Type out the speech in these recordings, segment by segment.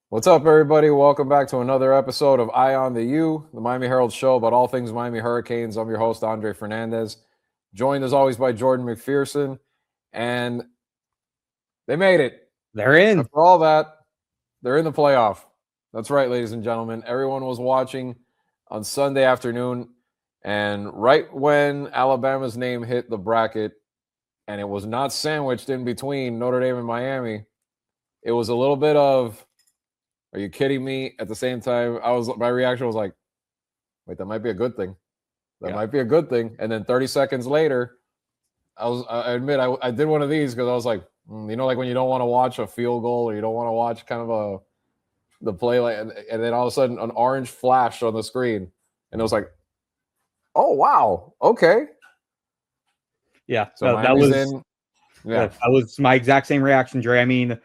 What's up, everybody? Welcome back to another episode of Eye on the U, the Miami Herald show about all things Miami Hurricanes. I'm your host, Andre Fernandez, joined as always by Jordan McPherson. And they made it. They're in. After all that, they're in the playoff. That's right, ladies and gentlemen. Everyone was watching on Sunday afternoon. And right when Alabama's name hit the bracket, and it was not sandwiched in between Notre Dame and Miami, it was a little bit of, are you kidding me? At the same time, my reaction was like, wait, that might be a good thing. That might be a good thing. And then 30 seconds later, I admit I did one of these because I was like, like when you don't want to watch a field goal or you don't want to watch kind of the play, and then all of a sudden an orange flashed on the screen, and it was like, oh wow, okay. Yeah, So that was in. Yeah, that was my exact same reaction, Dre. I mean,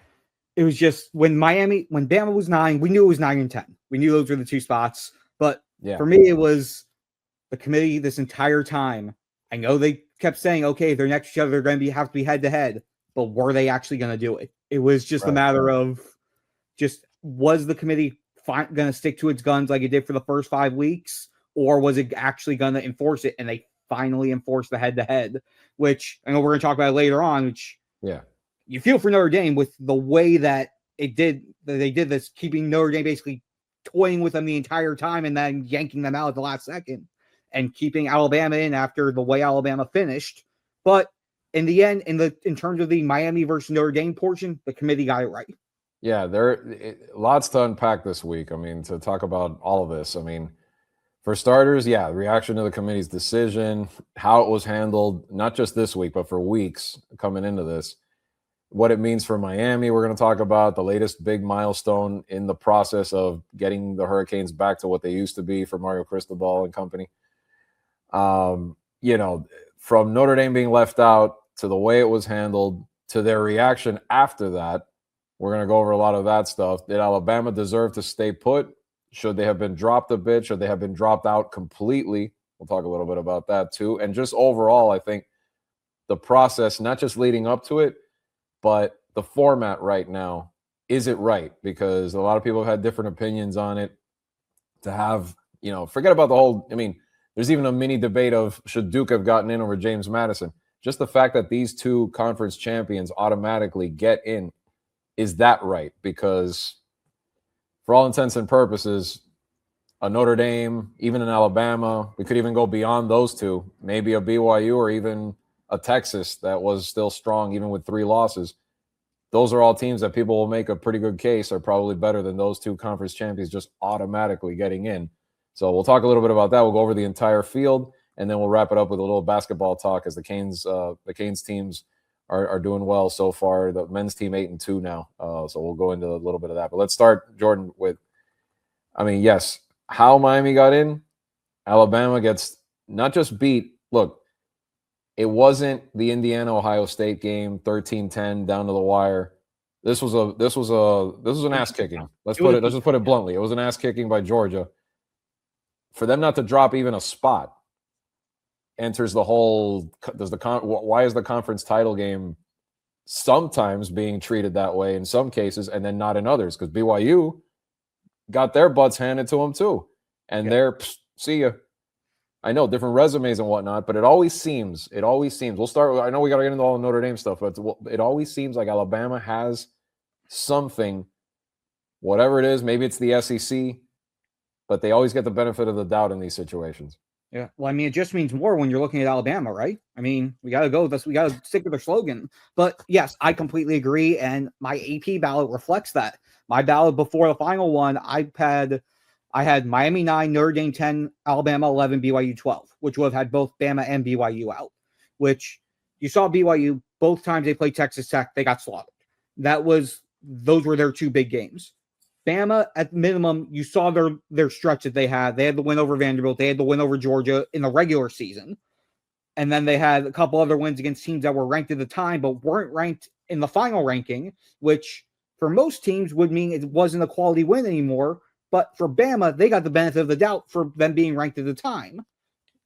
it was just when Bama was 9, we knew it was 9 and 10. We knew those were the two spots. But for me, it was the committee this entire time. I know they kept saying, okay, if they're next to each other, they're going to have to be head to head. But were they actually going to do it? It was just a matter of was the committee going to stick to its guns like it did for the first 5 weeks? Or was it actually going to enforce it? And they finally enforced the head to head, which I know we're going to talk about later on, which you feel for Notre Dame with the way that they did this, keeping Notre Dame basically toying with them the entire time and then yanking them out at the last second and keeping Alabama in after the way Alabama finished. But in the end, in terms of the Miami versus Notre Dame portion, the committee got it right. Yeah, lots to unpack this week. I mean, to talk about all of this. I mean, for starters, the reaction to the committee's decision, how it was handled, not just this week, but for weeks coming into this. What it means for Miami, we're going to talk about the latest big milestone in the process of getting the Hurricanes back to what they used to be for Mario Cristobal and company. From Notre Dame being left out to the way it was handled to their reaction after that, we're going to go over a lot of that stuff. Did Alabama deserve to stay put? Should they have been dropped a bit? Should they have been dropped out completely? We'll talk a little bit about that too. And just overall, I think the process, not just leading up to it, but the format right now, is it right? Because a lot of people have had different opinions on it. To have, forget about the whole, there's even a mini debate of should Duke have gotten in over James Madison. Just the fact that these two conference champions automatically get in, is that right? Because for all intents and purposes, a Notre Dame, even an Alabama, we could even go beyond those two, maybe a BYU or even a Texas that was still strong even with 3 losses. Those are all teams that people will make a pretty good case are probably better than those two conference champions just automatically getting in. So we'll talk a little bit about that. We'll go over the entire field, and then we'll wrap it up with a little basketball talk as the Canes teams are doing well so far. The men's team 8-2 now. So we'll go into a little bit of that. But let's start, Jordan, with, yes, how Miami got in. Alabama gets not just beat. Look, it wasn't the Indiana-Ohio State game, 13-10 down to the wire. This was an ass kicking. Let's just put it bluntly. It was an ass kicking by Georgia. For them not to drop even a spot enters the whole. Why is the conference title game sometimes being treated that way in some cases and then not in others? Because BYU got their butts handed to them too, and they're see ya. I know different resumes and whatnot, but it always seems. We'll start. I know we got to get into all the Notre Dame stuff, but it always seems like Alabama has something, whatever it is. Maybe it's the SEC, but they always get the benefit of the doubt in these situations. Yeah, well, it just means more when you're looking at Alabama, right? We got to go with this. We got to stick with their slogan. But yes, I completely agree, and my AP ballot reflects that. My ballot before the final one, I had Miami 9, Notre Dame 10, Alabama 11, BYU 12, which would have had both Bama and BYU out, which you saw BYU both times they played Texas Tech, they got slaughtered. Those were their 2 big games. Bama, at minimum, you saw their stretch that they had. They had the win over Vanderbilt. They had the win over Georgia in the regular season. And then they had a couple other wins against teams that were ranked at the time, but weren't ranked in the final ranking, which for most teams would mean it wasn't a quality win anymore. But for Bama, they got the benefit of the doubt for them being ranked at the time.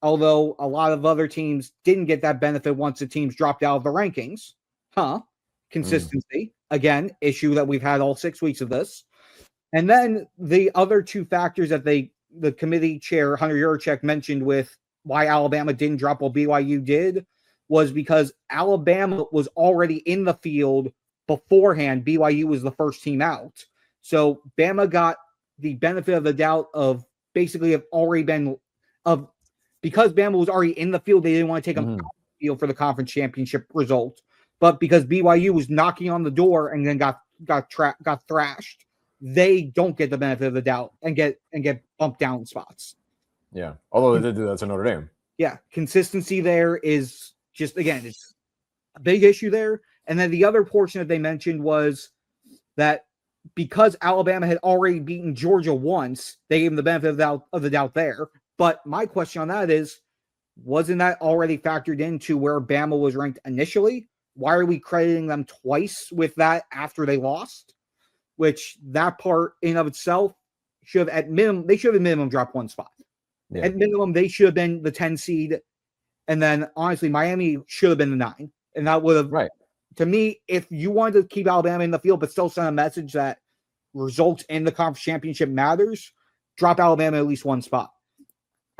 Although a lot of other teams didn't get that benefit once the teams dropped out of the rankings. Consistency. Again, issue that we've had all 6 weeks of this. And then the other two factors that the committee chair, Hunter Yurchek, mentioned with why Alabama didn't drop while BYU did was because Alabama was already in the field beforehand. BYU was the first team out. So Bama got the benefit of the doubt of basically have already been of because Bama was already in the field, they didn't want to take them out of the field for the conference championship result. But because BYU was knocking on the door and then got thrashed, they don't get the benefit of the doubt and get bumped down spots. Yeah, although they did do that to Notre Dame. Yeah, consistency there is just, again, it's a big issue there. And then the other portion that they mentioned was that because Alabama had already beaten Georgia once, they gave them the benefit of the doubt there. But my question on that is, wasn't that already factored into where Bama was ranked initially? Why are we crediting them twice with that after they lost? Which that part in of itself should have minimum dropped one spot. Yeah. At minimum, they should have been the 10 seed. And then honestly, Miami should have been the 9. And that would have, right. To me, if you wanted to keep Alabama in the field, but still send a message that results in the conference championship matters, drop Alabama at least one spot.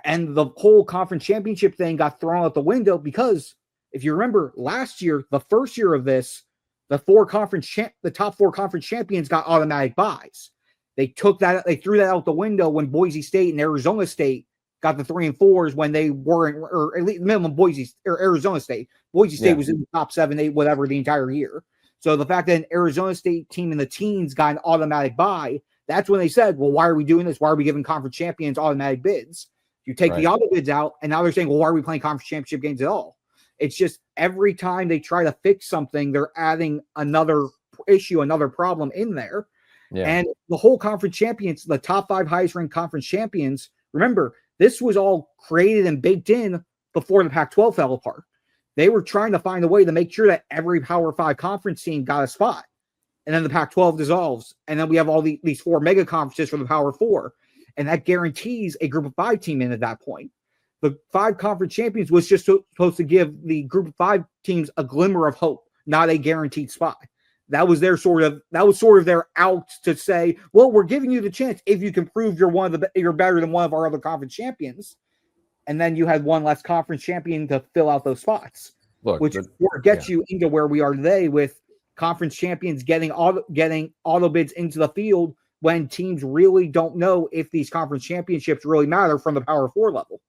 And the whole conference championship thing got thrown out the window because if you remember last year, the first year of this, the top 4 conference champions got automatic buys. They threw that out the window when Boise State and Arizona State got the 3 and 4s when they weren't, or at least minimum Arizona State. Boise State was in the top 7, 8, whatever the entire year. So the fact that an Arizona State team in the teens got an automatic buy, that's when they said, well, why are we doing this? Why are we giving conference champions automatic bids? You take the auto bids out, and now they're saying, well, why are we playing conference championship games at all? It's just every time they try to fix something, they're adding another issue, another problem in there. Yeah. And the whole conference champions, the top 5 highest ranked conference champions, remember, this was all created and baked in before the Pac-12 fell apart. They were trying to find a way to make sure that every Power 5 conference team got a spot. And then the Pac-12 dissolves. And then we have all these 4 mega conferences for the Power 4. And that guarantees a group of 5 team in at that point. The 5 conference champions was just supposed to give the group of 5 teams a glimmer of hope, not a guaranteed spot. That was sort of their out to say, well, we're giving you the chance if you can prove you're better than one of our other conference champions. And then you had one less conference champion to fill out those spots, which gets you into where we are today with conference champions getting auto bids into the field when teams really don't know if these conference championships really matter from the Power 4 level.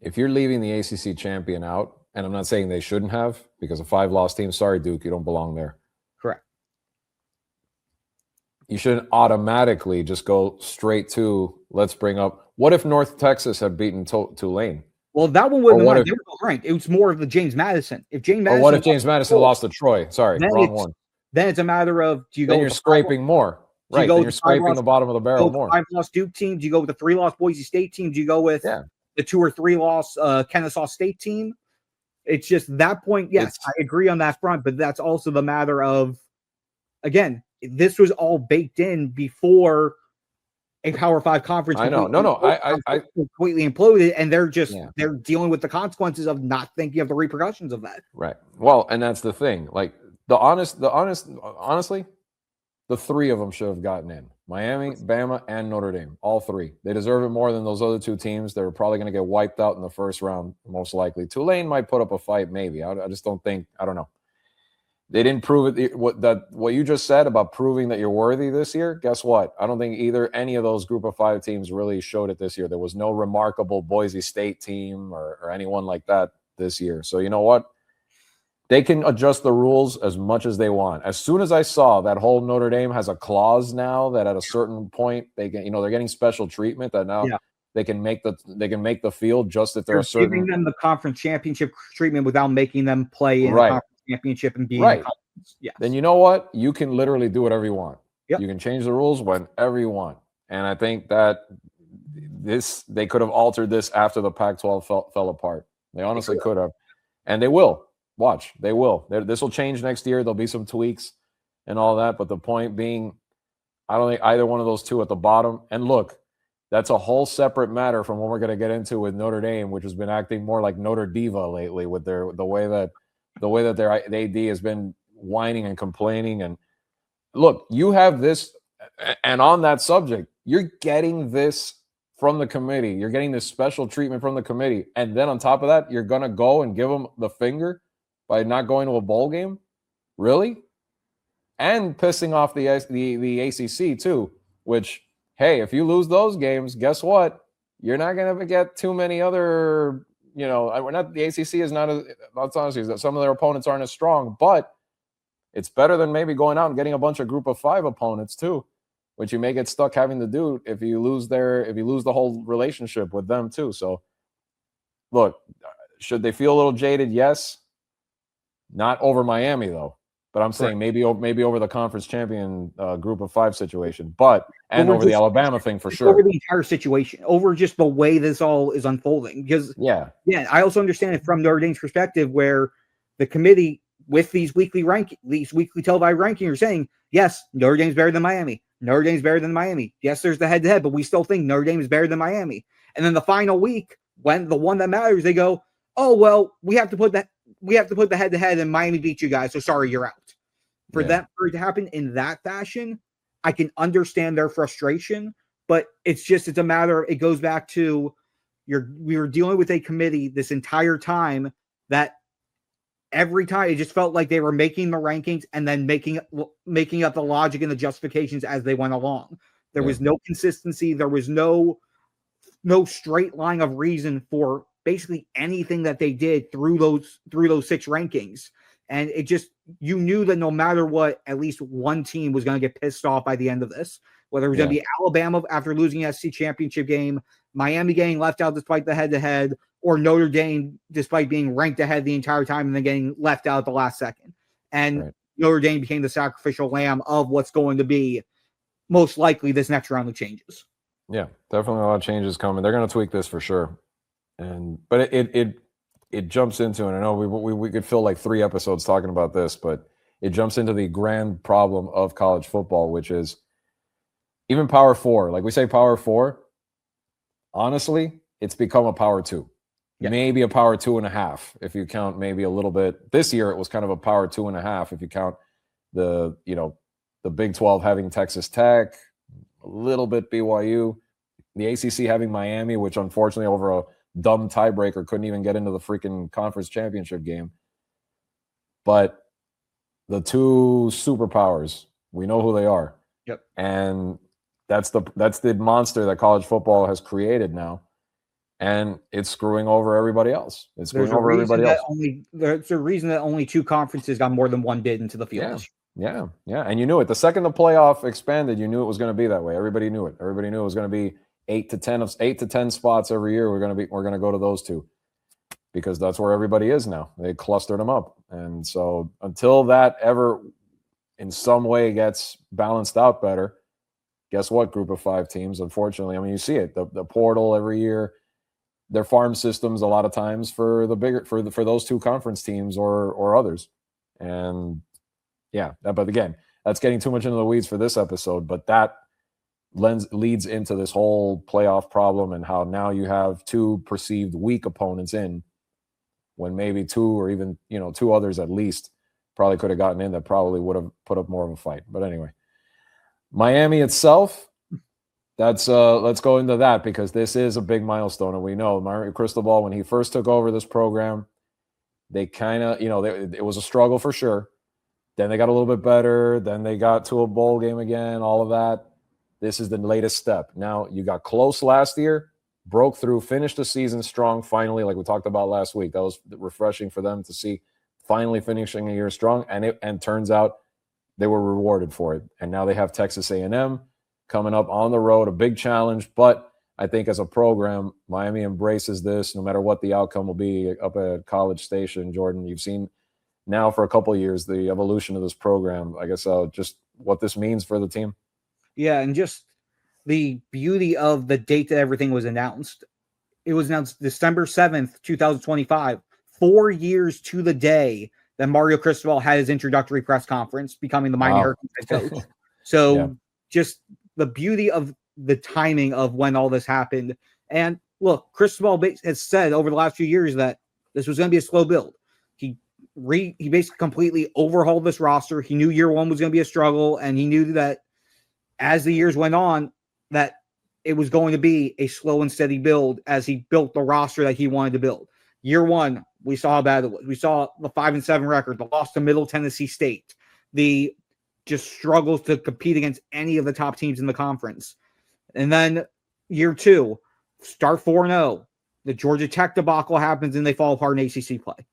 If you're leaving the ACC champion out, and I'm not saying they shouldn't have, because a 5-loss team, sorry, Duke, you don't belong there. Correct. You shouldn't automatically just go straight to, let's bring up, what if North Texas had beaten Tulane? Well, that one would have been ranked. It was more of the James Madison. If James Madison, or what if James Madison lost to Troy? Sorry, wrong one. Then it's a matter of, do you go? Then you're scraping more. Right, then you're scraping the bottom of the barrel more. 5-loss Duke team? Do you go with the 3-loss Boise State team? Do you go with the 2 or 3-loss Kennesaw State team? It's just that point. Yes, I agree on that front, but that's also the matter of, again, this was all baked in before a Power 5 conference. I know. I completely imploded, and they're dealing with the consequences of not thinking of the repercussions of that. Right. Well, and that's the thing. Like honestly, the 3 of them should have gotten in. Miami, Bama, and Notre Dame. All 3. They deserve it more than those other 2 teams. They're probably going to get wiped out in the first round, most likely. Tulane might put up a fight, maybe. I just don't think. I don't know. They didn't prove it. What you just said about proving that you're worthy this year, guess what? I don't think any of those group of 5 teams really showed it this year. There was no remarkable Boise State team or anyone like that this year. So you know what? They can adjust the rules as much as they want. As soon as I saw that whole Notre Dame has a clause now that at a certain point they're getting special treatment, that now they can make the field just if they're giving them the conference championship treatment without making them play in the conference championship and being right. Then you know what? You can literally do whatever you want. Yep. You can change the rules whenever you want. And I think that they could have altered this after the Pac-12 fell apart. They honestly could have. And they will. Watch. They will. This will change next year. There'll be some tweaks and all that. But the point being, I don't think either one of those 2 at the bottom. And look, that's a whole separate matter from what we're going to get into with Notre Dame, which has been acting more like Notre Diva lately with the way that their AD has been whining and complaining. And look, you have this And on that subject, you're getting this from the committee. You're getting this special treatment from the committee. And then on top of that, you're going to go and give them the finger by not going to a bowl game? Really? And pissing off the ACC too, which, hey, if you lose those games, guess what? You're not going to get too many other, we're not, the ACC is not as, that's honestly, some of their opponents aren't as strong, but it's better than maybe going out and getting a bunch of group of 5 opponents too, which you may get stuck having to do if you lose the whole relationship with them too. So look, should they feel a little jaded? Yes. Not over Miami though. But I'm saying maybe over the conference champion group of 5 situation, and over the Alabama thing for sure. Over the entire situation, over just the way this all is unfolding. Because I also understand it from Notre Dame's perspective, where the committee with these weekly televised rankings are saying, yes, Notre Dame's better than Miami. Notre Dame's better than Miami. Yes, there's the head-to-head, but we still think Notre Dame is better than Miami. And then the final week, when the one that matters, they go, oh well, we have to put the head-to-head, and Miami beat you guys, so sorry, you're out. For it to happen in that fashion, I can understand their frustration, but it's a matter. It goes back to we were dealing with a committee this entire time that every time it just felt like they were making the rankings and then making up the logic and the justifications as they went along. There was no consistency. There was no straight line of reason for basically anything that they did through those 6 rankings. And it just, you knew that no matter what, at least one team was going to get pissed off by the end of this. Whether it was going to be Alabama after losing the SEC championship game, Miami getting left out despite the head-to-head, or Notre Dame despite being ranked ahead the entire time and then getting left out at the last second. And Notre Dame became the sacrificial lamb of what's going to be most likely this next round of changes. Yeah, definitely a lot of changes coming. They're going to tweak this for sure. But it jumps into, and I know we could fill like 3 episodes talking about this, but it jumps into the grand problem of college football, which is even Power 4. Like we say Power 4, honestly, it's become a Power 2. Maybe a Power 2.5 if you count maybe a little bit. This year it was kind of a Power 2.5 if you count the Big 12 having Texas Tech, a little bit BYU, the ACC having Miami, which unfortunately over a dumb tiebreaker couldn't even get into the freaking conference championship game. But the 2 superpowers, we know who they are. Yep. And that's the monster that college football has created now. And it's screwing over everybody else. It's screwing over everybody else. There's a reason that only 2 conferences got more than 1 bid into the field. Yeah. And you knew it. The second the playoff expanded, you knew it was going to be that way. Everybody knew it. Everybody knew it was going to be 8 to 10 spots every year. We're going to go to those 2 because that's where everybody is now. They clustered them up. And so until that ever in some way gets balanced out better, guess what, group of 5 teams, unfortunately, I mean, you see it, the portal every year, their farm systems a lot of times for the bigger, for those 2 conference teams or others. And but again, that's getting too much into the weeds for this episode, but that leads into this whole playoff problem and how now you have 2 perceived weak opponents in when maybe 2 or even 2 others at least probably could have gotten in that probably would have put up more of a fight. But anyway, Miami itself, let's go into that because this is a big milestone, and we know Mario Cristobal, when he first took over this program, they kind of it was a struggle for sure. Then they got a little bit better. Then they got to a bowl game again, all of that. This is the latest step. Now, you got close last year, broke through, finished the season strong finally, like we talked about last week. That was refreshing for them to see, finally finishing a year strong, and turns out they were rewarded for it. And now they have Texas A&M coming up on the road, a big challenge. But I think as a program, Miami embraces this no matter what the outcome will be up at College Station. Jordan, you've seen now for a couple of years the evolution of this program. I guess just what this means for the team. Yeah, and just the beauty of the date that everything was announced. It was announced December 7th, 2025, 4 years to the day that Mario Cristobal had his introductory press conference, becoming the Miami Herald head coach. So just the beauty of the timing of when all this happened. And look, Cristobal has said over the last few years that this was going to be a slow build. He basically completely overhauled this roster. He knew year 1 was going to be a struggle, and he knew that as the years went on, that it was going to be a slow and steady build as he built the roster that he wanted to build. Year one, we saw how bad it was. We saw the 5-7 record, the loss to Middle Tennessee State, the just struggles to compete against any of the top teams in the conference. And then year two, start 4-0. The Georgia Tech debacle happens and they fall apart in ACC play.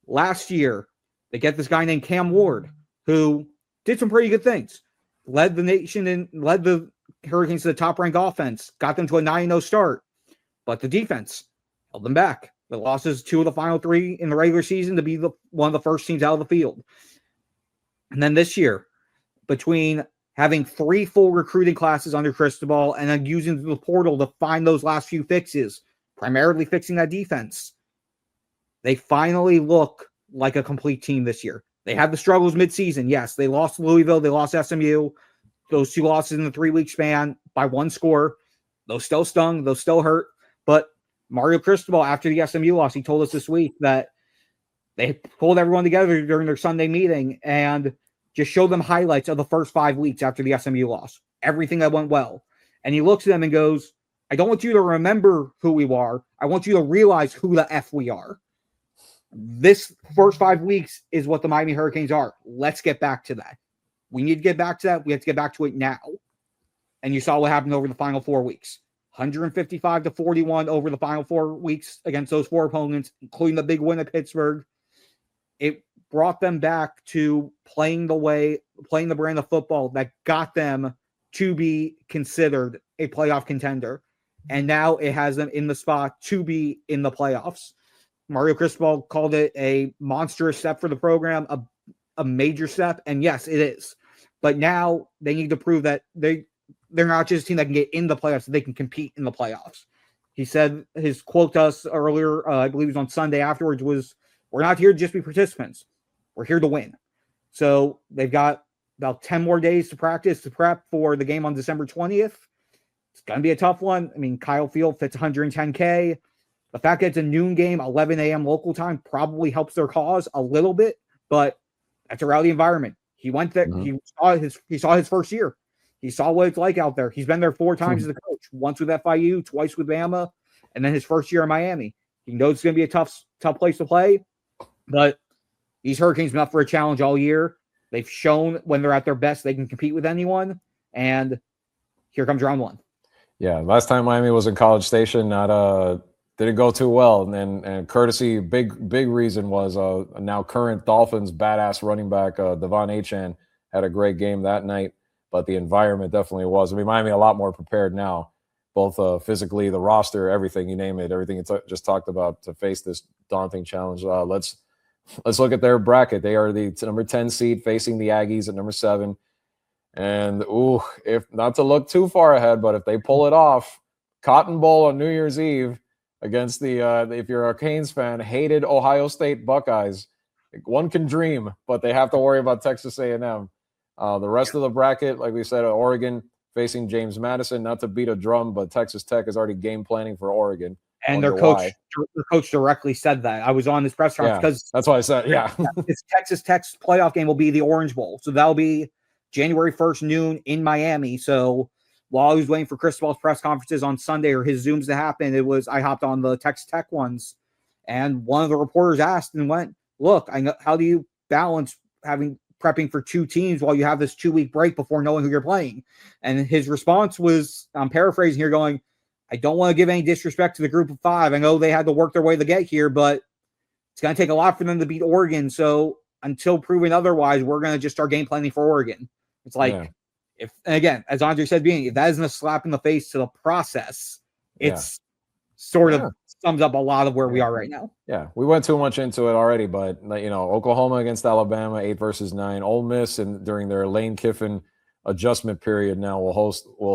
Last year, they get this guy named Cam Ward, who did some pretty good things. Led the nation and led the Hurricanes to the top-ranked offense, got them to a 9-0 start. But the defense held them back. The losses 2 of the final 3 in the regular season to be one of the first teams out of the field. And then this year, between having 3 full recruiting classes under Cristobal and then using the portal to find those last few fixes, primarily fixing that defense, they finally look like a complete team this year. They had the struggles midseason. Yes, they lost Louisville. They lost SMU. Those 2 losses in the 3-week span by 1 score. Those still stung. Those still hurt. But Mario Cristobal, after the SMU loss, he told us this week that they pulled everyone together during their Sunday meeting and just showed them highlights of the first 5 weeks after the SMU loss. Everything that went well. And he looks at them and goes, I don't want you to remember who we are. I want you to realize who the F we are. This first 5 weeks is what the Miami Hurricanes are. Let's get back to that. We need to get back to that. We have to get back to it now. And you saw what happened over the final 4 weeks. 155-41 over the final 4 weeks against those 4 opponents, including the big win at Pittsburgh. It brought them back to playing the brand of football that got them to be considered a playoff contender. And now it has them in the spot to be in the playoffs. Mario Cristobal called it a monstrous step for the program, a major step. And yes, it is. But now they need to prove that they're not just a team that can get in the playoffs, they can compete in the playoffs. He said his quote to us earlier, I believe it was on Sunday afterwards, was, we're not here to just be participants. We're here to win. So they've got about 10 more days to practice, to prep for the game on December 20th. It's going to be a tough one. I mean, Kyle Field fits 110K. The fact that it's a noon game, 11 a.m. local time, probably helps their cause a little bit, but that's a rowdy environment. He went there. Mm-hmm. He saw his first year. He saw what it's like out there. He's been there 4 times as a coach, once with FIU, twice with Bama, and then his first year in Miami. He knows it's going to be a tough place to play, but these Hurricanes been up for a challenge all year. They've shown when they're at their best, they can compete with anyone, and here comes round 1. Yeah, last time Miami was in College Station, didn't go too well, and courtesy, big reason was now current Dolphins badass running back Devon Achane had a great game that night, but the environment definitely was. I mean, Miami a lot more prepared now, both physically, the roster, everything, you name it, everything you just talked about to face this daunting challenge. Let's look at their bracket. They are the number 10 seed facing the Aggies at number 7. And if not to look too far ahead, but if they pull it off, Cotton Bowl on New Year's Eve against the if you're a Canes fan, hated Ohio State Buckeyes. One can dream, but they have to worry about Texas A&M. The rest of the bracket, like we said, Oregon facing James Madison. Not to beat a drum, but Texas Tech is already game planning for Oregon. And their coach directly said that. I was on this press conference because that's why I said, it's Texas Tech's playoff game will be the Orange Bowl, so that'll be January 1st noon in Miami. So while I was waiting for Cristobal's press conferences on Sunday or his Zooms to happen, I hopped on the Texas Tech ones, and one of the reporters asked and went, "Look, I know, how do you balance prepping for 2 teams while you have this 2-week break before knowing who you're playing?" And his response was, I'm paraphrasing here, going, I don't want to give any disrespect to the group of 5. I know they had to work their way to get here, but it's going to take a lot for them to beat Oregon. So until proven otherwise, we're going to just start game planning for Oregon. It's like, and again, as Andre said, if that isn't a slap in the face to the process, it's sort of sums up a lot of where we are right now. Yeah, we went too much into it already, but Oklahoma against Alabama, 8 versus 9. Ole Miss, and during their Lane Kiffin adjustment period, now will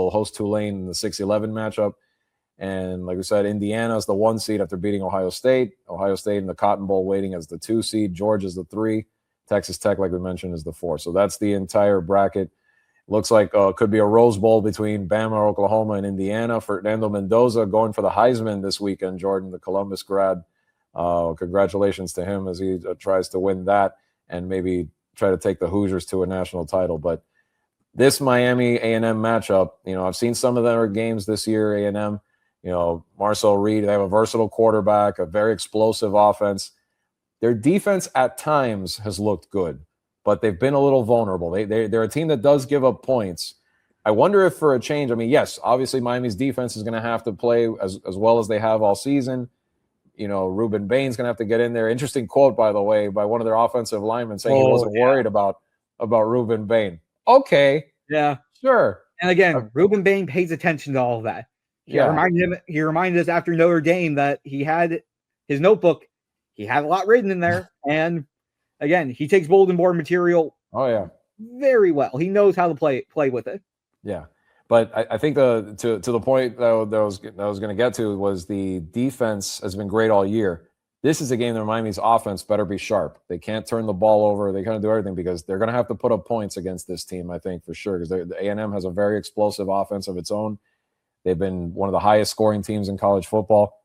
host Tulane in the 6-11 matchup. And like we said, Indiana is the 1 seed after beating Ohio State. Ohio State in the Cotton Bowl waiting as the 2 seed. Georgia's the 3. Texas Tech, like we mentioned, is the 4. So that's the entire bracket. Looks like could be a Rose Bowl between Bama, Oklahoma, and Indiana. Fernando Mendoza going for the Heisman this weekend, Jordan, the Columbus grad. Congratulations to him as he tries to win that and maybe try to take the Hoosiers to a national title. But this Miami A&M matchup, I've seen some of their games this year, A&M, Marcel Reed, they have a versatile quarterback, a very explosive offense. Their defense at times has looked good, but they've been a little vulnerable. They're a team that does give up points. I wonder if for a change, yes, obviously Miami's defense is going to have to play as well as they have all season. Ruben Bain's going to have to get in there. Interesting quote, by the way, by one of their offensive linemen saying he wasn't worried about Ruben Bain. Okay. Yeah. Sure. And again, Ruben Bain pays attention to all of that. He reminded us after Notre Dame that he had his notebook. He had a lot written in there. And again, he takes bulletin board material very well. He knows how to play with it. Yeah. But I think to the point that I was going to get to was the defense has been great all year. This is a game that Miami's offense better be sharp. They can't turn the ball over. They kind of do everything because they're going to have to put up points against this team, I think, for sure. Because the A&M has a very explosive offense of its own. They've been one of the highest scoring teams in college football.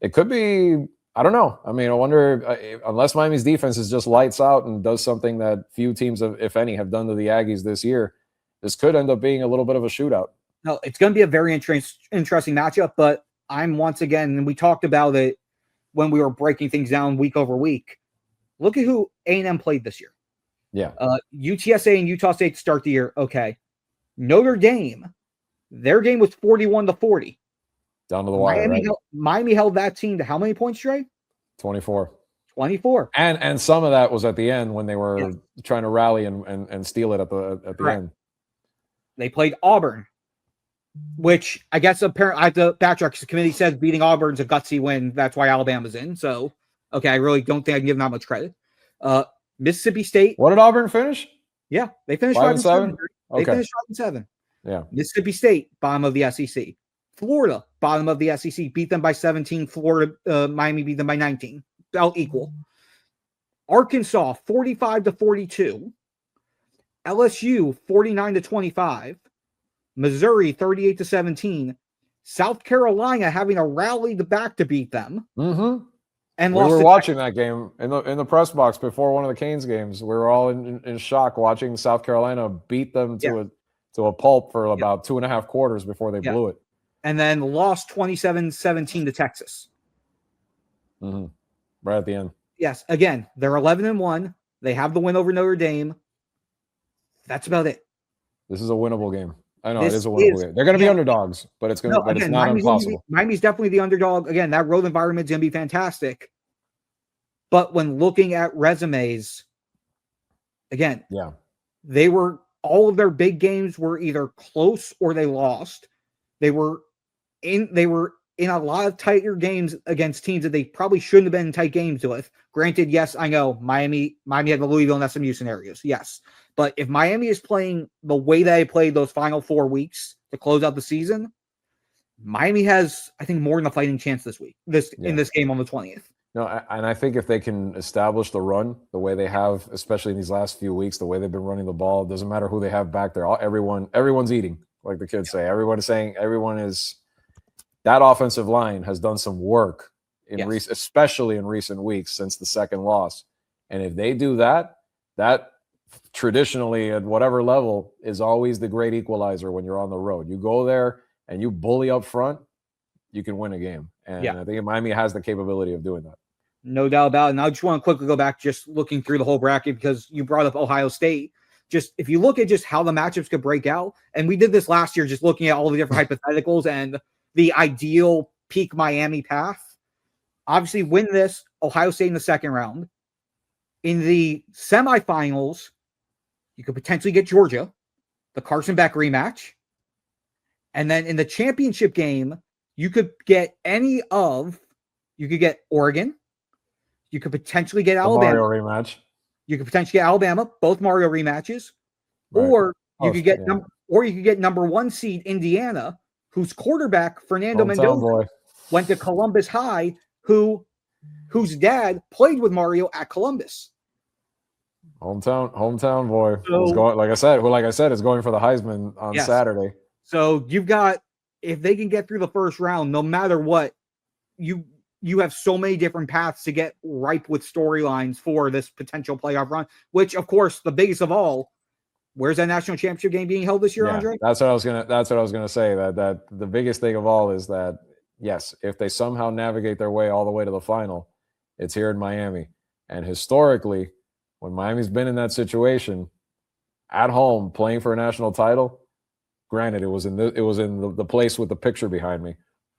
It could be, I don't know. I wonder, unless Miami's defense is just lights out and does something that few teams, if any, have done to the Aggies this year, this could end up being a little bit of a shootout. No, it's going to be a very interesting matchup, but I'm once again, and we talked about it when we were breaking things down week over week. Look at who A&M played this year. Yeah. UTSA and Utah State to start the year. Okay. Notre Dame, their game was 41-40. Down to the wire, Miami held that team to how many points, Trey? 24. 24. And some of that was at the end when they were trying to rally and steal it at the end. They played Auburn, which I guess apparently I have to backtrack. The committee says beating Auburn's a gutsy win. That's why Alabama's in. So, okay, I really don't think I can give them that much credit. Mississippi State. What did Auburn finish? Yeah, they finished 5-7. They finished 5-7. Yeah. Mississippi State, bottom of the SEC. Florida, bottom of the SEC, beat them by 17. Florida, Miami beat them by 19. About equal. Arkansas, 45-42. LSU, 49-25. Missouri, 38-17. South Carolina having a rally to back to beat them. Mm-hmm. And we were watching that game in the press box before one of the Canes games. We were all in shock watching South Carolina beat them to a pulp for about 2.5 quarters before they blew it. And then lost 27-17 to Texas. Mm-hmm. Right at the end. Yes. Again, they're 11-1. They have the win over Notre Dame. That's about it. This is a winnable game. I know it is a winnable game. They're going to be underdogs, but it's not impossible. Miami's definitely the underdog. Again, that road environment is going to be fantastic. But when looking at resumes, again, all of their big games were either close or they lost. They were in a lot of tighter games against teams that they probably shouldn't have been in tight games with. Granted, yes, I know Miami had the Louisville and SMU scenarios. Yes. But if Miami is playing the way that they played those final 4 weeks to close out the season, Miami has, I think, more than a fighting chance in this game on the 20th. No, and I think if they can establish the run the way they have, especially in these last few weeks, the way they've been running the ball, it doesn't matter who they have back there. Everyone's eating, like the kids say. Everyone is saying that offensive line has done some work especially in recent weeks since the second loss. And if they do that traditionally at whatever level is always the great equalizer when you're on the road. You go there and you bully up front, you can win a game. And I think Miami has the capability of doing that. No doubt about it. And I just want to quickly go back, just looking through the whole bracket, because you brought up Ohio State. Just if you look at just how the matchups could break out, and we did this last year, just looking at all the different hypotheticals and the ideal peak Miami path. Obviously, win this, Ohio State in the second round. In the semifinals, you could potentially get Georgia, the Carson Beck rematch. And then in the championship game, you could get Oregon. You could potentially get Alabama. Mario rematch. You could potentially get Alabama, both Mario rematches. Right. Or you could get number 1 seed Indiana, whose quarterback, Fernando Mendoza, went to Columbus High, whose dad played with Mario at Columbus. Hometown boy. So, like I said, it's going for the Heisman on Saturday. So you've got, if they can get through the first round, no matter what, you have so many different paths to get ripe with storylines for this potential playoff run, which, of course, the biggest of all, where's that national championship game being held this year, Yeah, Andre? that's what I was gonna say. That the biggest thing of all is that yes, if they somehow navigate their way all the way to the final, it's here in Miami. And historically, when Miami's been in that situation at home playing for a national title, granted it was in the place with the picture behind me,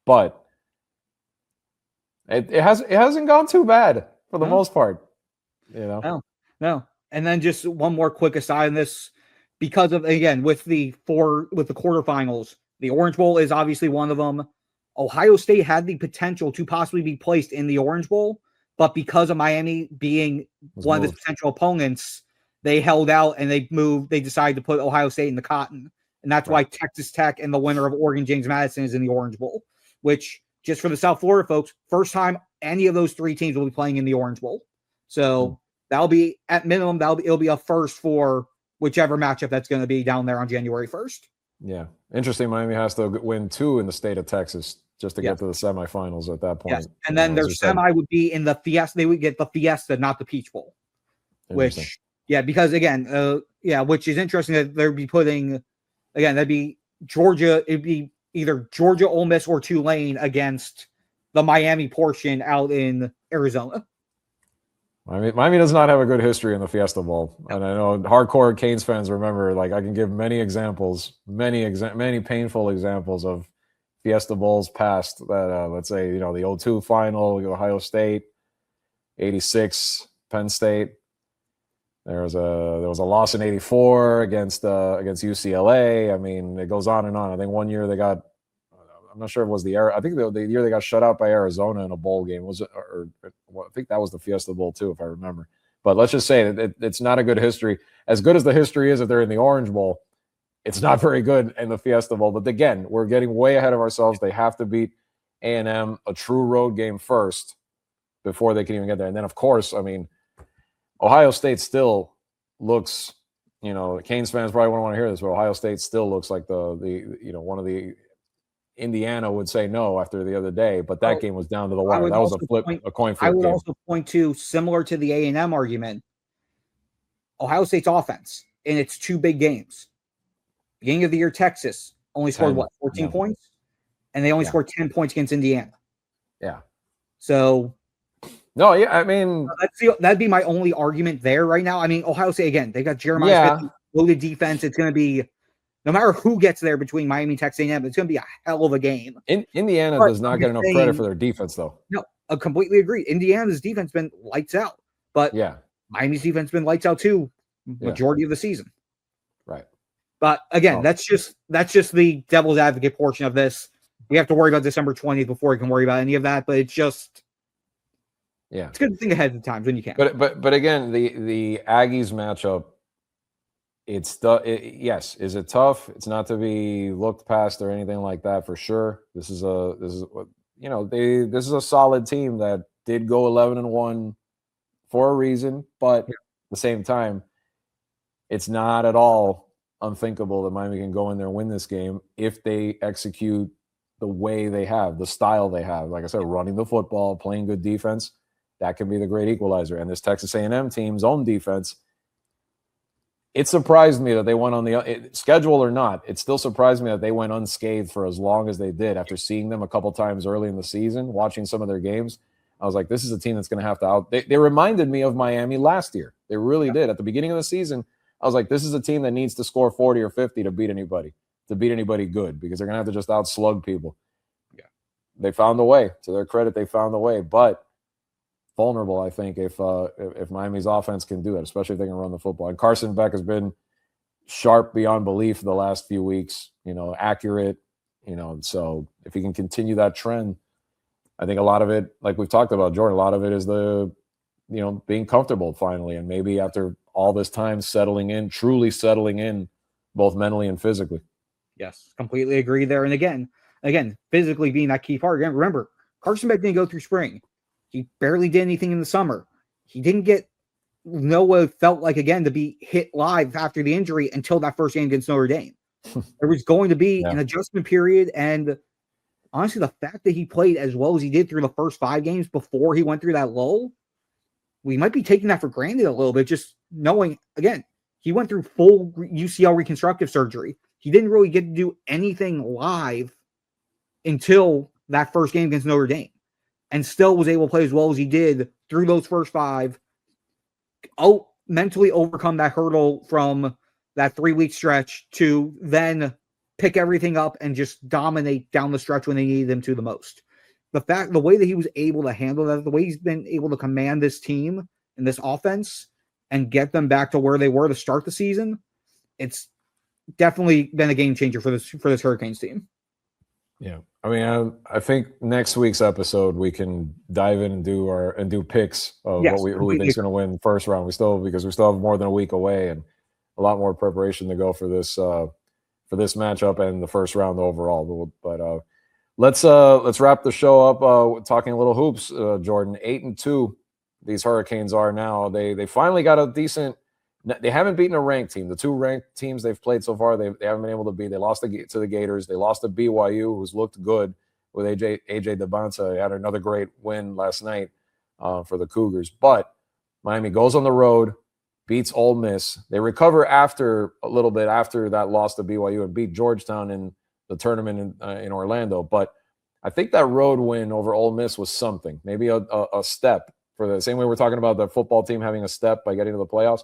but it hasn't gone too bad for the most part. No. And then just one more quick aside on this, because of, again, with the quarterfinals, the Orange Bowl is obviously one of them. Ohio State had the potential to possibly be placed in the Orange Bowl, but because of Miami being one of the potential opponents, they held out and they decided to put Ohio State in the Cotton. And that's why Texas Tech and the winner of Oregon James Madison is in the Orange Bowl, which, just for the South Florida folks, first time any of those three teams will be playing in the Orange Bowl. So that'll be, at minimum, it'll be a first for whichever matchup that's going to be down there on January 1st. Yeah. Interesting. Miami has to win 2 in the state of Texas just to get to the semifinals at that point. Yes. And then their semi would be in the Fiesta. They would get the Fiesta, not the Peach Bowl. Which, because again, which is interesting that they'd be putting, again, that'd be Georgia. It'd be either Georgia, Ole Miss, or Tulane against the Miami portion out in Arizona. Miami does not have a good history in the Fiesta Bowl. And I know hardcore Canes fans remember, like, I can give many examples, many painful examples of Fiesta Bowls past that, let's say, the 02 final, Ohio State, 86, Penn State. There was a loss in 84 against UCLA. I mean, it goes on and on. I think one year they got, I'm not sure if it was I think the year they got shut out by Arizona in a bowl game. Was it? I think that was the Fiesta Bowl too, if I remember. But let's just say that it's not a good history. As good as the history is if they're in the Orange Bowl, it's not very good in the Fiesta Bowl. But again, we're getting way ahead of ourselves. They have to beat A&M, a true road game first, before they can even get there. And then, of course, I mean, Ohio State still looks, Canes fans probably won't want to hear this, but Ohio State still looks like the one of the, Indiana would say no after the other day, but that game was down to the wire. That was a coin flip. I would game. Also point to, similar to the A&M argument, Ohio State's offense in its 2 big games. Beginning of the year, Texas only scored 14 points, and they only scored 10 points against Indiana. Yeah. So. No, yeah, I mean, that'd be my only argument there right now. I mean, Ohio State, again, they got Jeremiah Smith, loaded defense. It's going to be, no matter who gets there between Miami, Texas A&M, it's going to be a hell of a game. Indiana does not get enough credit for their defense, though. No, I completely agree. Indiana's defense has been lights out, but Miami's defense has been lights out too, majority of the season. Right. But again, that's just the devil's advocate portion of this. We have to worry about December 20th before we can worry about any of that, but it's just. Yeah, it's good to think ahead of times when you can. But again, the Aggies matchup, yes, is it tough? It's not to be looked past or anything like that for sure. This is a solid team that did go 11-1 for a reason, but at the same time, it's not at all unthinkable that Miami can go in there and win this game if they execute the way they have, the style they have. Like I said, running the football, playing good defense. That can be the great equalizer. And this Texas A&M team's own defense, it surprised me that they went on the schedule or not. It still surprised me that they went unscathed for as long as they did after seeing them a couple times early in the season, watching some of their games. I was like, this is a team that's going to have to they reminded me of Miami last year. They really did. At the beginning of the season, I was like, this is a team that needs to score 40 or 50 to beat anybody good, because they're going to have to just outslug people. Yeah. They found a way. To their credit, they found a way. But vulnerable, I think, if Miami's offense can do it, especially if they can run the football. And Carson Beck has been sharp beyond belief the last few weeks, accurate, so if he can continue that trend, I think a lot of it, like we've talked about, Jordan, a lot of it is being comfortable finally, and maybe after all this time truly settling in, both mentally and physically. Yes, completely agree there. And again, physically being that key part. Again, remember, Carson Beck didn't go through spring. He barely did anything in the summer. He didn't know what it felt like, again, to be hit live after the injury until that first game against Notre Dame. There was going to be an adjustment period. And honestly, the fact that he played as well as he did through the first 5 games before he went through that lull, we might be taking that for granted a little bit, just knowing, again, he went through full UCL reconstructive surgery. He didn't really get to do anything live until that first game against Notre Dame, and still was able to play as well as he did through those first 5. Mentally overcome that hurdle from that 3-week stretch to then pick everything up and just dominate down the stretch when they needed him to the most. The way that he was able to handle that, the way he's been able to command this team and this offense and get them back to where they were to start the season, it's definitely been a game changer for this Hurricanes team. Yeah, I mean, I think next week's episode we can dive in and do picks of who we think is going to win first round. Because we still have more than a week away and a lot more preparation to go for this matchup and the first round overall. But let's wrap the show up talking a little hoops. Jordan, 8-2. These Hurricanes are now. They finally got a decent. They haven't beaten a ranked team. The 2 ranked teams they've played so far, they haven't been able to beat. They lost to the Gators. They lost to BYU, who's looked good with AJ DeBonta. He had another great win last night for the Cougars. But Miami goes on the road, beats Ole Miss. They recover a little bit after that loss to BYU and beat Georgetown in the tournament in Orlando. But I think that road win over Ole Miss was something, maybe a step for the same way we're talking about the football team having a step by getting to the playoffs.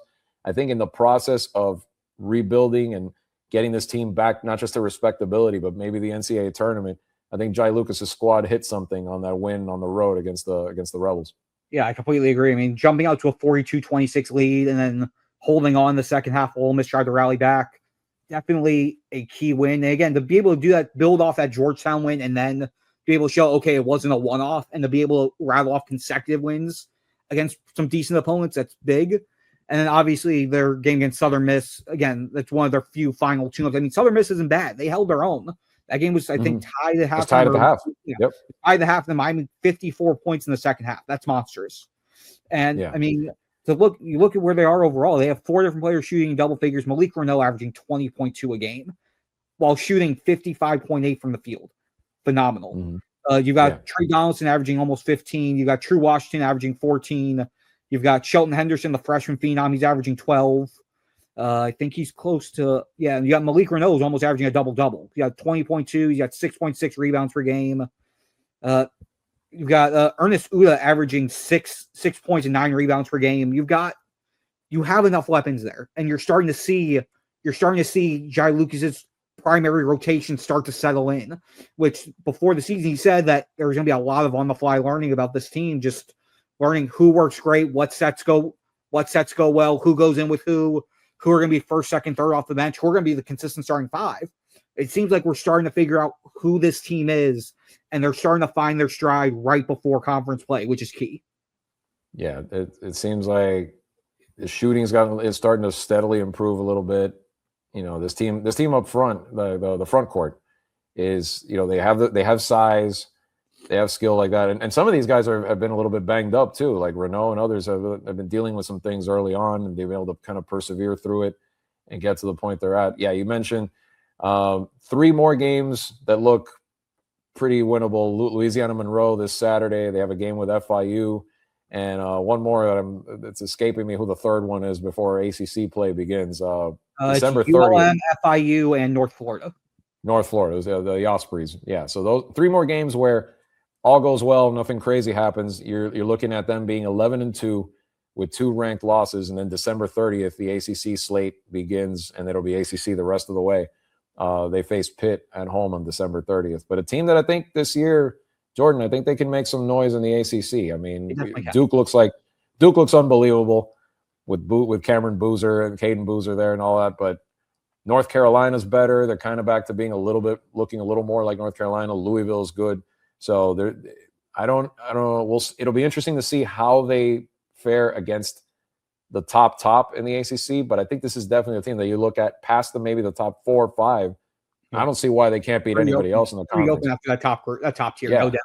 I think in the process of rebuilding and getting this team back, not just to respectability, but maybe the NCAA tournament, I think Jai Lucas's squad hit something on that win on the road against the Rebels. Yeah, I completely agree. I mean, jumping out to a 42-26 lead and then holding on the second half, Ole Miss tried to rally back. Definitely a key win. And again, to be able to do that, build off that Georgetown win, and then be able to show, okay, it wasn't a one-off, and to be able to rattle off consecutive wins against some decent opponents, that's big. And then obviously their game against Southern Miss, again, that's one of their few final tune-ups. I mean, Southern Miss isn't bad. They held their own. That game was, I think, tied at half. It's tied at the half. Yeah, yep. Tied at the half. And Miami 54 points in the second half. That's monstrous. And I mean, you look at where they are overall. They have 4 different players shooting double figures. Malik Reneau averaging 20.2 a game, while shooting 55.8 from the field. Phenomenal. You've got Trey Donaldson averaging almost 15. You got True Washington averaging 14. You've got Shelton Henderson, the freshman phenom. He's averaging 12. I think he's close to, and you got Malik Reneau, who's almost averaging a double-double. You got 20.2. You got 6.6 rebounds per game. You've got Ernest Uda averaging 6 points and 9 rebounds per game. You have enough weapons there, and you're starting to see Jai Lucas's primary rotation start to settle in, which before the season he said that there was going to be a lot of on-the-fly learning about this team, just learning who works great, what sets go well, who goes in with who are going to be first, second, third off the bench, who are going to be the consistent starting 5. It seems like we're starting to figure out who this team is, and they're starting to find their stride right before conference play, which is key. Yeah, it seems like the shooting's is starting to steadily improve a little bit. You know, this team up front, the front court is, they have size. They have skill like that. And some of these guys have been a little bit banged up too, like Renault and others have been dealing with some things early on, and they've been able to kind of persevere through it and get to the point they're at. Yeah, you mentioned 3 more games that look pretty winnable. Louisiana Monroe this Saturday. They have a game with FIU. And one more it's escaping me who the third one is before ACC play begins. December 30th. FIU, and North Florida. North Florida, the Ospreys. Yeah, so those 3 more games where all goes well, nothing crazy happens. You're looking at them being 11-2 with 2 ranked losses, and then December 30th, the ACC slate begins, and it'll be ACC the rest of the way. They face Pitt at home on December 30th. But a team that I think this year, Jordan, I think they can make some noise in the ACC. I mean, Duke looks unbelievable with Cameron Boozer and Caden Boozer there and all that, but North Carolina's better. They're kind of back to being looking a little more like North Carolina. Louisville's good. So I don't know. It'll be interesting to see how they fare against the top in the ACC. But I think this is definitely a team that you look at past maybe the top 4 or 5. I don't see why they can't beat anybody else in the conference. Open after that top tier, no doubt.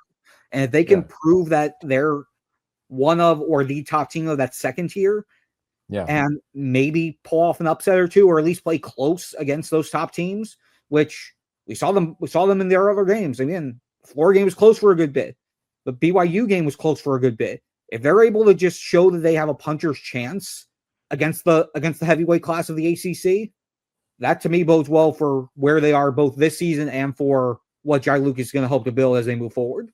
And if they can prove that they're one of or the top team of that second tier, and maybe pull off an upset or 2, or at least play close against those top teams, which we saw them in their other games. Again, Florida game was close for a good bit. The BYU game was close for a good bit. If they're able to just show that they have a puncher's chance against the heavyweight class of the ACC. That to me bodes well for where they are both this season and for what Jai Lucas is going to hope to build as they move forward.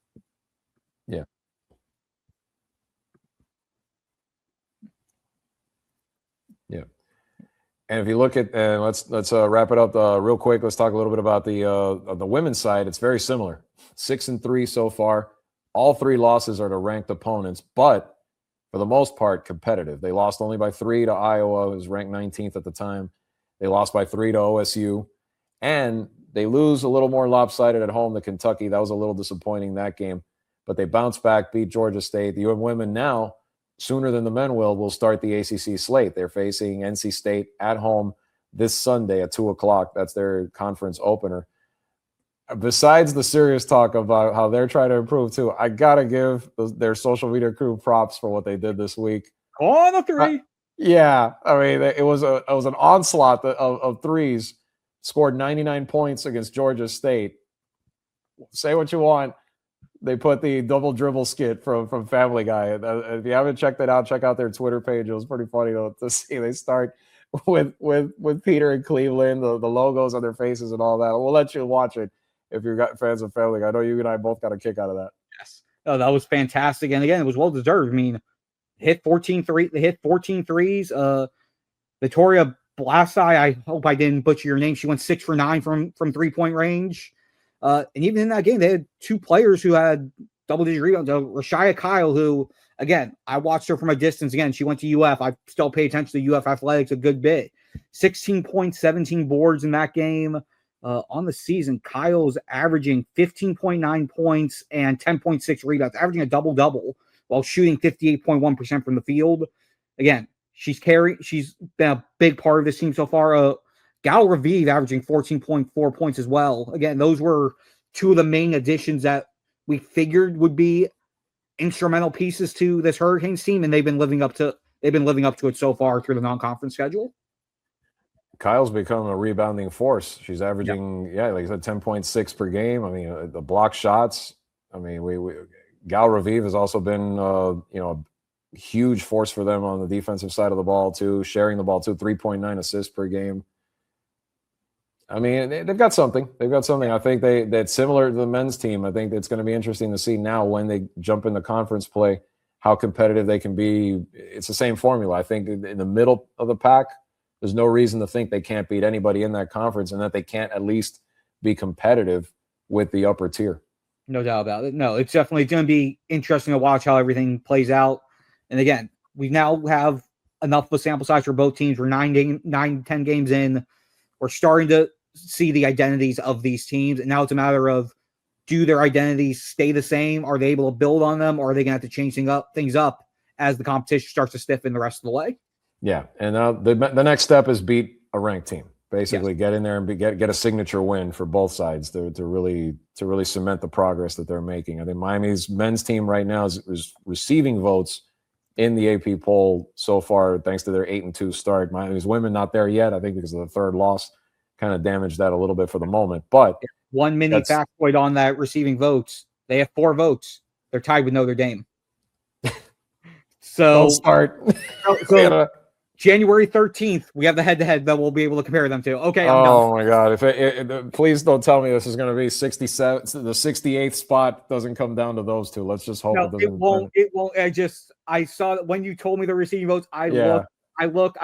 Yeah. Yeah. And if you look at, and let's wrap it up real quick. Let's talk a little bit about the women's side. It's very similar. 6-3 so far. All 3 losses are to ranked opponents, but for the most part, competitive. They lost only by 3 to Iowa, who was ranked 19th at the time. They lost by 3 to OSU, and they lose a little more lopsided at home to Kentucky. That was a little disappointing, that game, but they bounced back, beat Georgia State. The women now, sooner than the men will start the ACC slate. They're facing NC State at home this Sunday at 2:00. That's their conference opener. Besides the serious talk about how they're trying to improve too, I gotta give their social media crew props for what they did this week. On the 3. Yeah, I mean, it was an onslaught of threes. Scored 99 points against Georgia State. Say what you want. They put the double dribble skit from Family Guy. If you haven't checked it out, check out their Twitter page. It was pretty funny to see. They start with Peter and Cleveland, the logos on their faces and all that. We'll let you watch it if you're fans of Family Guy. I know you and I both got a kick out of that. Yes. Oh, that was fantastic. And again, it was well deserved. I mean, they hit 14 threes. Victoria Blasai, I hope I didn't butcher your name. She went 6 for 9 from 3-point range. And even in that game, they had 2 players who had double-digit rebounds. Rashia Kyle, who, again, I watched her from a distance. Again, she went to UF. I still pay attention to UF athletics a good bit. 16 points, 17 boards in that game. On the season, Kyle's averaging 15.9 points and 10.6 rebounds, averaging a double-double while shooting 58.1% from the field. Again, she's been a big part of this team so far. Gal Raviv averaging 14.4 points as well. Again, those were 2 of the main additions that we figured would be instrumental pieces to this Hurricanes team, and they've been living up to it so far through the non-conference schedule. Kyle's become a rebounding force. She's averaging, like I said, 10.6 per game. I mean, the block shots. I mean, Gal Raviv has also been, a huge force for them on the defensive side of the ball too, sharing the ball too, 3.9 assists per game. I mean, they've got something. I think that's similar to the men's team. I think it's going to be interesting to see now when they jump into conference play, how competitive they can be. It's the same formula. I think in the middle of the pack, there's no reason to think they can't beat anybody in that conference and that they can't at least be competitive with the upper tier. No doubt about it. No, it's definitely going to be interesting to watch how everything plays out. And again, we now have enough of a sample size for both teams. We're 10 games in. We're starting to see the identities of these teams. And now it's a matter of, do their identities stay the same? Are they able to build on them? Or are they going to have to change things up as the competition starts to stiffen the rest of the way? Yeah. And now the next step is beat a ranked team. Basically, get in there and get a signature win for both sides to really cement the progress that they're making. I think Miami's men's team right now is receiving votes in the AP poll so far, thanks to their 8-2 start. Miami's women not there yet, I think, because of the third loss, kind of damaged that a little bit for the moment. But one mini factoid on that receiving votes: they have 4 votes. They're tied with Notre Dame. So don't start. So January 13th, we have the head-to-head that we'll be able to compare them to. Okay, I'm done. Oh my God! Please don't tell me this is going to be 67. The 68th spot doesn't come down to those 2. Let's just hope it doesn't. It won't. I saw that when you told me the receiving votes. I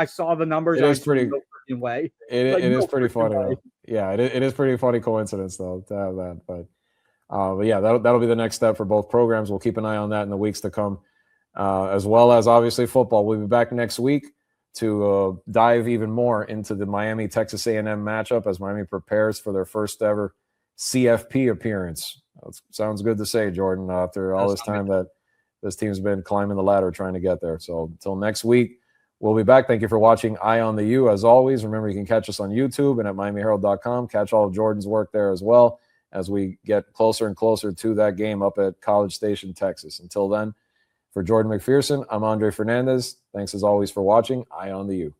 saw the numbers. It is pretty. Way. It is pretty funny. Though. Yeah, it is pretty funny coincidence though to have that. But yeah, that'll be the next step for both programs. We'll keep an eye on that in the weeks to come, as well as obviously football. We'll be back next week to dive even more into the Miami Texas A&M matchup as Miami prepares for their first ever CFP appearance. That sounds good to say, Jordan, after all this time that this team's been climbing the ladder trying to get there. So until next week, we'll be back. Thank you for watching Eye on the U. As always, remember you can catch us on YouTube and at MiamiHerald.com. Catch all of Jordan's work there as well as we get closer and closer to that game up at College Station, Texas. Until then, for Jordan McPherson, I'm Andre Fernandez. Thanks as always for watching Eye on the U.